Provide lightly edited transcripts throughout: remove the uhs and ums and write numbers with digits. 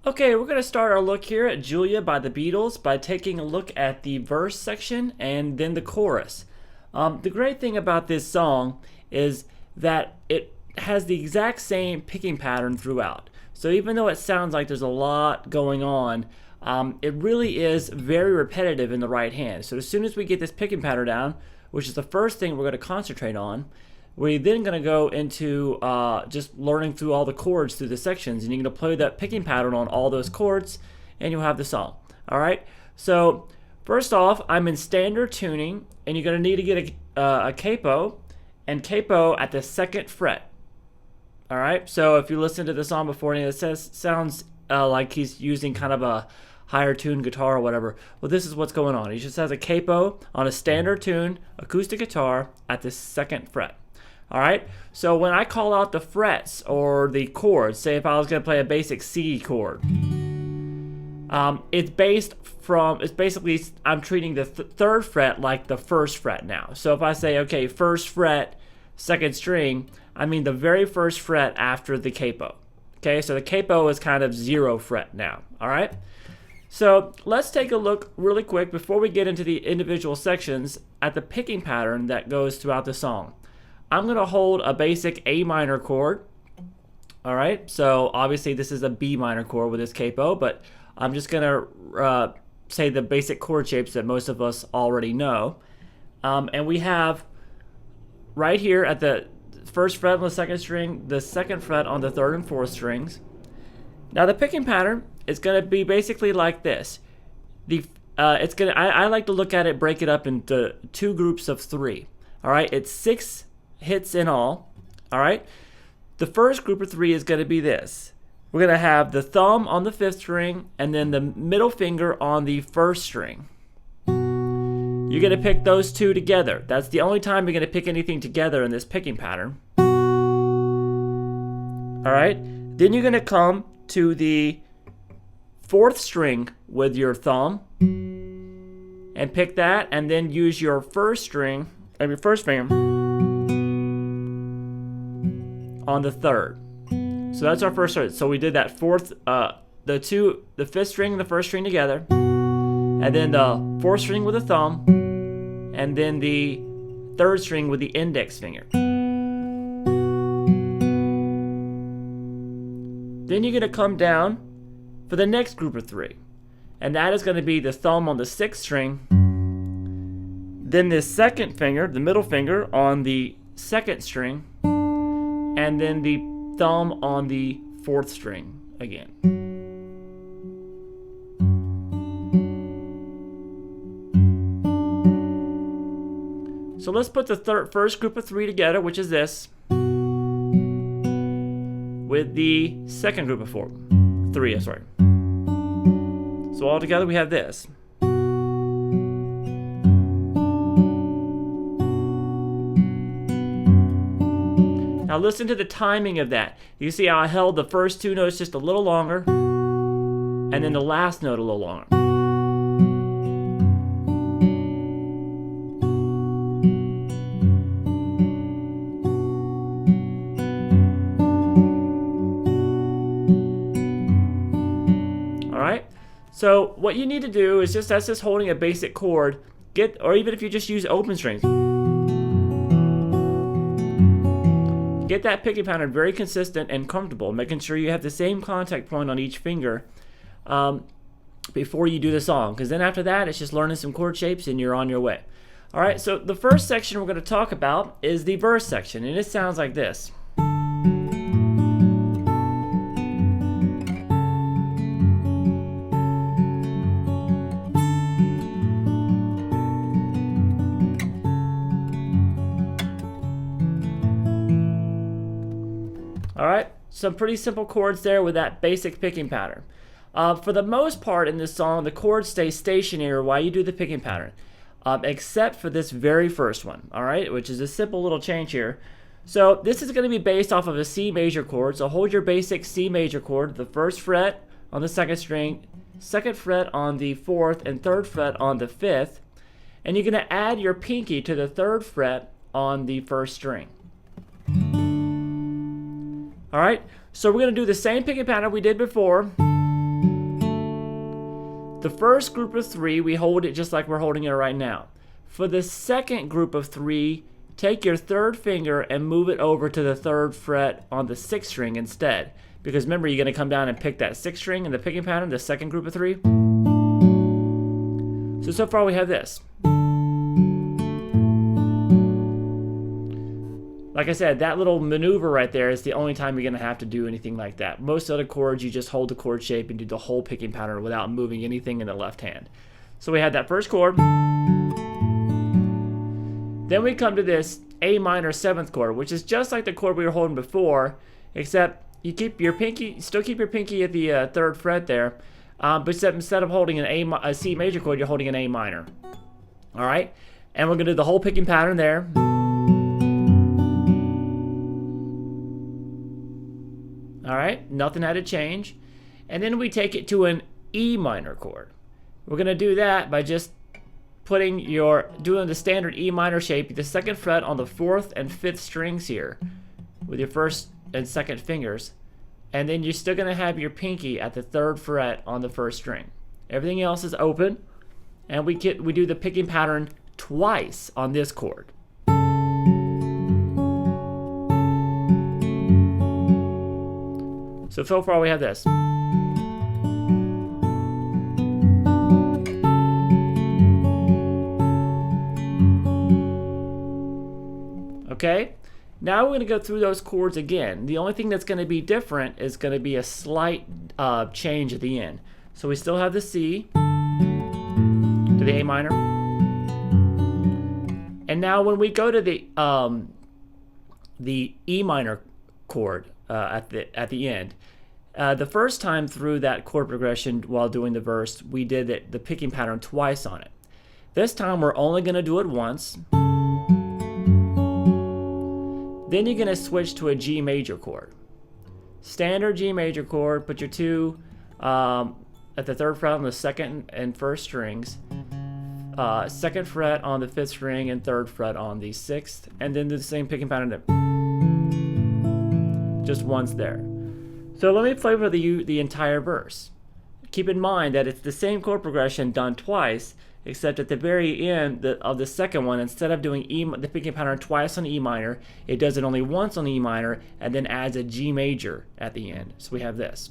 Okay, we're going to start our look here at Julia by the Beatles by taking a look at the verse section and then the chorus. The great thing about this song is that it has the exact same picking pattern throughout. So even though it sounds like there's a lot going on, it really is very repetitive in the right hand. So as soon as we get this picking pattern down, which is the first thing we're going to concentrate on, we're then going to go into just learning through all the chords through the sections, and you're going to play that picking pattern on all those chords, and you'll have the song. All right. So first off, I'm in standard tuning, and you're going to need to get a capo, and capo at the 2nd fret. All right. So if you listen to the song before, and it sounds like he's using kind of a higher tuned guitar or whatever. Well, this is what's going on. He just has a capo on a standard tuned acoustic guitar at the 2nd fret. All right, so when I call out the frets or the chords, say if I was going to play a basic C chord, it's basically I'm treating the 3rd fret like the 1st fret now. So if I say, okay, 1st fret, 2nd string, I mean the very 1st fret after the capo. Okay, so the capo is kind of 0 fret now. All right, so let's take a look really quick before we get into the individual sections at the picking pattern that goes throughout the song. I'm going to hold a basic A minor chord. All right, so obviously this is a B minor chord with this capo, but I'm just going to say the basic chord shapes that most of us already know. And we have right here at the 1st fret on the 2nd string, the 2nd fret on the 3rd and 4th strings. Now the picking pattern is going to be basically like this. I like to look at it, break it up into 2 groups of 3. All right, it's 6 hits in all. All right, the first group of 3 is going to be this. We're going to have the thumb on the 5th string and then the middle finger on the 1st string. You're going to pick those 2 together. That's the only time you're going to pick anything together in this picking pattern. All right, then you're going to come to the 4th string with your thumb and pick that, and then use your 1st string and your 1st finger on the 3rd. So that's our 1st fret. So we did that 4th, the 5th string and the 1st string together, and then the 4th string with the thumb, and then the 3rd string with the index finger. Then you're going to come down for the next group of 3, and that is going to be the thumb on the 6th string, then the 2nd finger, the middle finger on the 2nd string, and then the thumb on the 4th string again. So let's put the first group of 3 together, which is this, with the second group of 3. So all together we have this. Now listen to the timing of that. You see how I held the first 2 notes just a little longer, and then the last note a little longer. All right. So what you need to do is that's just holding a basic chord. Or even if you just use open strings. Get that picking pattern very consistent and comfortable, making sure you have the same contact point on each finger before you do the song, because then after that it's just learning some chord shapes and you're on your way. All right, so the first section we're going to talk about is the verse section, and it sounds like this. All right, some pretty simple chords there with that basic picking pattern. For the most part in this song, the chords stay stationary while you do the picking pattern, except for this very first one, all right, which is a simple little change here. So this is going to be based off of a C major chord, so hold your basic C major chord, the 1st fret on the 2nd string, 2nd fret on the 4th, and 3rd fret on the 5th, and you're going to add your pinky to the 3rd fret on the 1st string. All right, so we're going to do the same picking pattern we did before. the first group of 3, we hold it just like we're holding it right now. For the second group of 3, take your 3rd finger and move it over to the 3rd fret on the 6th string instead. Because remember, you're going to come down and pick that 6th string in the picking pattern, the second group of 3. So far we have this. Like I said, that little maneuver right there is the only time you're going to have to do anything like that. Most other chords, you just hold the chord shape and do the whole picking pattern without moving anything in the left hand. So we had that first chord. Then we come to this A minor 7th chord, which is just like the chord we were holding before, except you keep your pinky, still keep your pinky at the 3rd fret there, but instead of holding a C major chord, you're holding an A minor. All right, and we're going to do the whole picking pattern there. All right, nothing had to change. And then we take it to an E minor chord. We're going to do that by just doing the standard E minor shape, the 2nd fret on the 4th and 5th strings here with your 1st and 2nd fingers. And then you're still going to have your pinky at the 3rd fret on the 1st string. Everything else is open. And we do the picking pattern twice on this chord. So far we have this. Okay, now we're going to go through those chords again. The only thing that's going to be different is going to be a slight change at the end. So we still have the C to the A minor. And now when we go to the E minor chord at the end, the first time through that chord progression while doing the verse, we did the picking pattern twice on it. This time we're only going to do it once. Then you're going to switch to a G major chord. Standard G major chord, put your 2 at the 3rd fret on the 2nd and 1st strings, 2nd fret on the 5th string and 3rd fret on the 6th, and then do the same picking pattern just once there. So let me play for you the entire verse. Keep in mind that it's the same chord progression done twice, except at the very end of the second one, instead of doing the picking pattern twice on E minor, it does it only once on E minor and then adds a G major at the end. So we have this.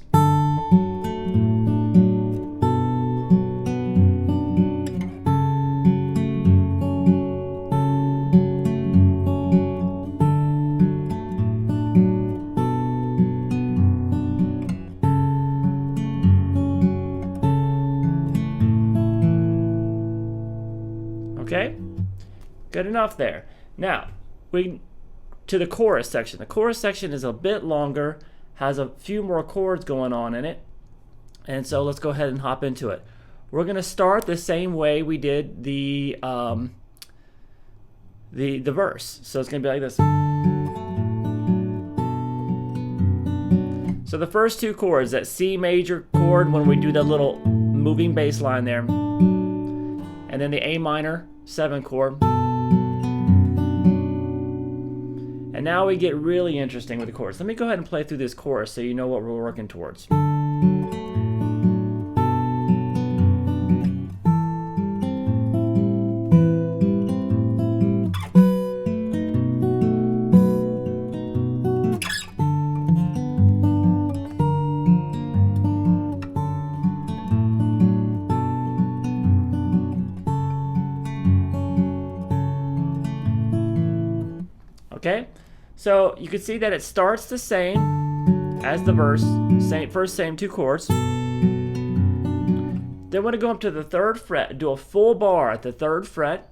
Okay, good enough there. Now, to the chorus section. The chorus section is a bit longer, has a few more chords going on in it, and so let's go ahead and hop into it. We're going to start the same way we did the verse. So it's going to be like this. So the first 2 chords, that C major chord when we do that little moving bass line there, and then the A minor 7 chord. And now we get really interesting with the chords. Let me go ahead and play through this chorus so you know what we're working towards. Okay, so you can see that it starts the same as the verse, same 2 chords. Then we're going to go up to the 3rd fret, do a full bar at the 3rd fret,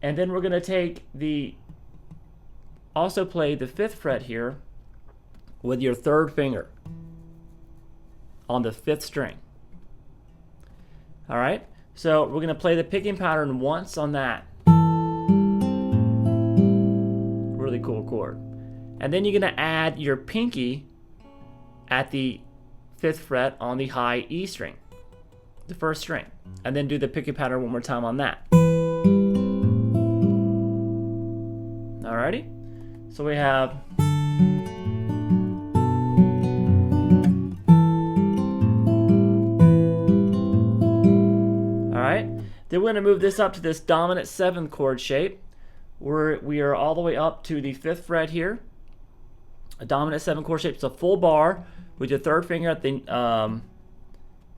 and then we're going to also play the 5th fret here with your 3rd finger on the 5th string. All right, so we're going to play the picking pattern once on that. Really cool chord. And then you're going to add your pinky at the 5th fret on the high E string, the 1st string, and then do the picking pattern one more time on that. Alrighty, so we have so Then we're going to move this up to this dominant 7th chord shape. We are all the way up to the 5th fret here. A dominant 7 chord shape. It's a full bar with your 3rd finger at the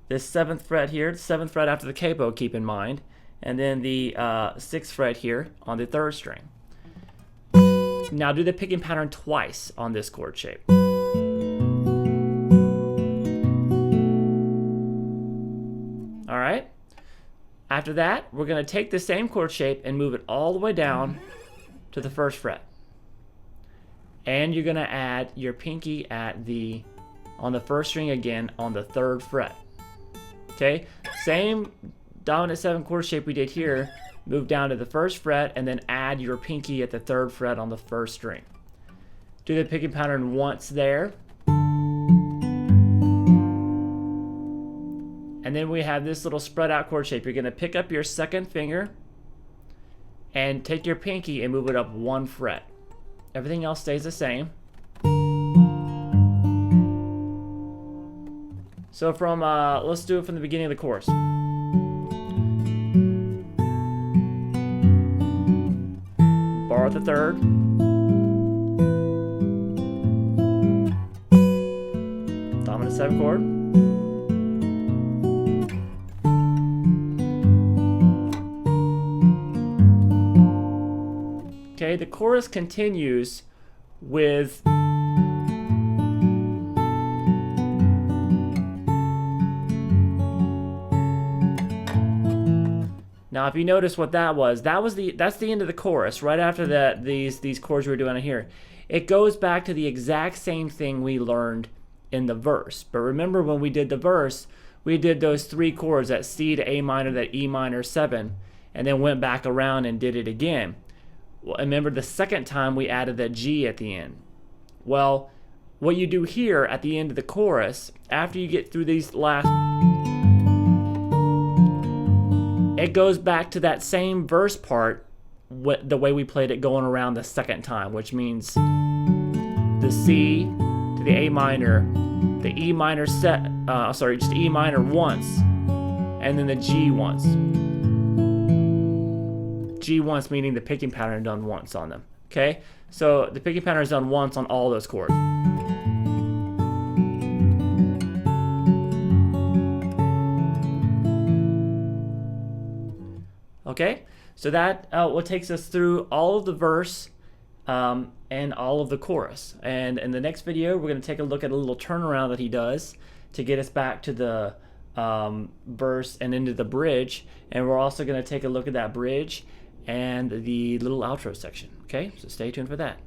this 7th fret here, 7th fret after the capo, keep in mind, and then the 6th fret here on the 3rd string. Now do the picking pattern twice on this chord shape. All right. After that, we're going to take the same chord shape and move it all the way down to the 1st fret. And you're going to add your pinky on the 1st string again on the 3rd fret. Okay, same dominant 7 chord shape we did here. Move down to the 1st fret and then add your pinky at the 3rd fret on the 1st string. Do the picking pattern once there. And then we have this little spread out chord shape. You're going to pick up your 2nd finger and take your pinky and move it up 1 fret. Everything else stays the same. So from, let's do it from the beginning of the chorus. Bar at the 3rd. Dominant 7 chord. Okay, the chorus continues with now, if you notice what that's the end of the chorus. Right after that, these chords we were doing here, it goes back to the exact same thing we learned in the verse. But remember, when we did the verse, we did those 3 chords, that C to A minor, that E minor 7, and then went back around and did it again. Well, remember the 2nd time we added that G at the end. Well, what you do here at the end of the chorus, after you get through these last, it goes back to that same verse part the way we played it going around the 2nd time, which means the C to the A minor, the E minor just E minor once, and then the G once. G once meaning the picking pattern done once on them. Okay, so the picking pattern is done once on all those chords. Okay, so that what takes us through all of the verse and all of the chorus. And in the next video, we're going to take a look at a little turnaround that he does to get us back to the verse and into the bridge. And we're also going to take a look at that bridge and the little outro section. Okay, so stay tuned for that.